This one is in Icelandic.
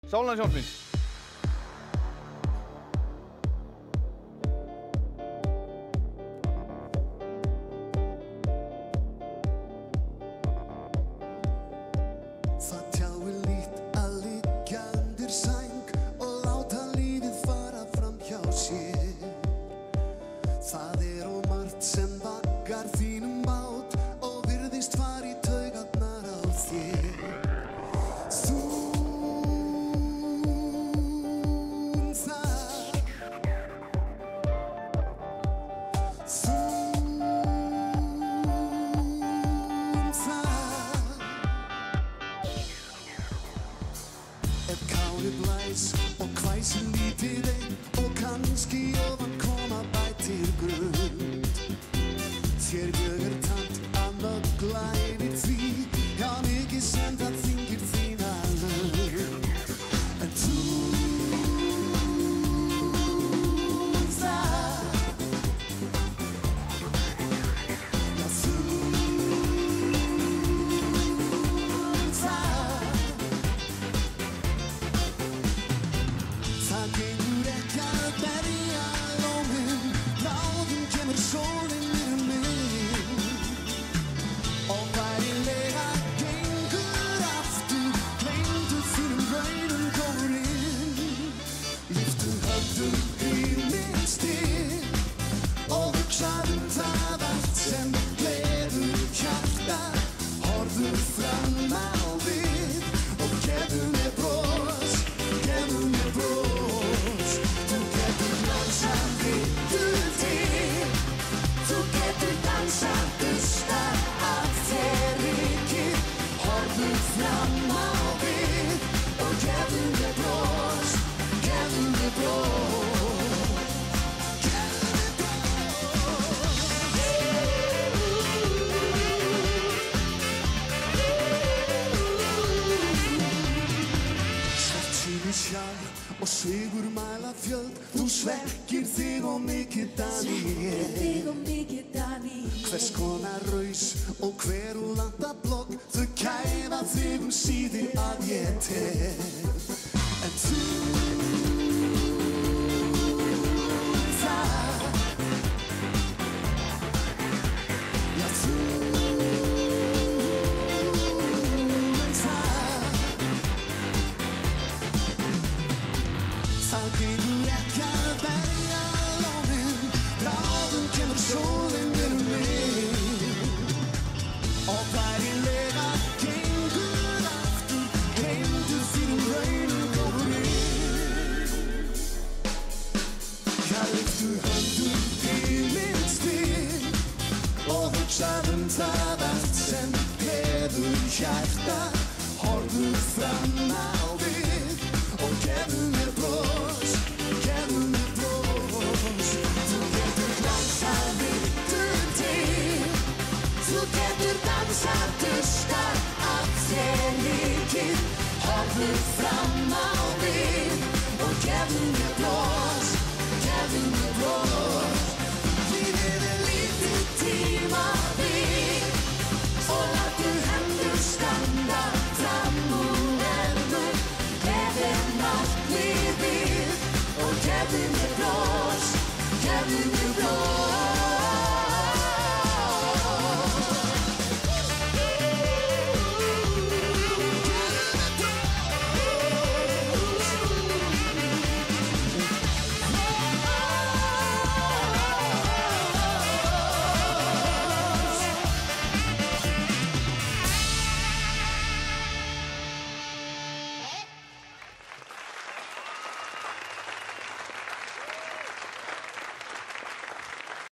Sálans hjálp mín. Það tjáir lítt að liggja undir sæng og láta lífið fara fram hjá sér. Það of margt sem vaggar þínum bát og virðist fara í taugarnar á þér. Þú Ef kári blæs og hvæsir lítið einn og kannski ofan koma bætir grund. Þér ég tamt að mögla yfir því, já mikið sem það þyngir þína lund. En þú Það gengur ekki að berja lóminn, bráðum kemur sólin yfir mig. Og bærilega gengur aftur, gleymdu þínum raunum kórinn. Lyftu höndum í minnstinn og hugsaðu það allt sem gleður hjarta. Horfðu fram á við og gefðu mér bros, gefðu mér bros. Þú getur dansað vittu til, þú getur dansað dustað af þér rykið. Horfðu fram á við og gefðu mér bros, gefðu mér bros, gefðu mér bros. Svartsýni sjálf og sigurmæla fjöld, þú svekkir þig og mikið Daní. Hvers konar raus og hver úr landablokk, þau kæfa þig síðir að ég tel. En þú já þú Það gengur ekki að berja lóminn, bráðum kemur sólin yfir mig. Og bærilega gengur aftur, gleymdu þínum raunum kórinn. Já, lyftu höndum í minnstinn og hugsaðu það allt sem gleður hjarta. Horfðu fram á við og gefðu mér bros, gefðu mér bros. Þú getur dansað vittu til, þú getur dansað dustað af þér rykið. Horfðu fram á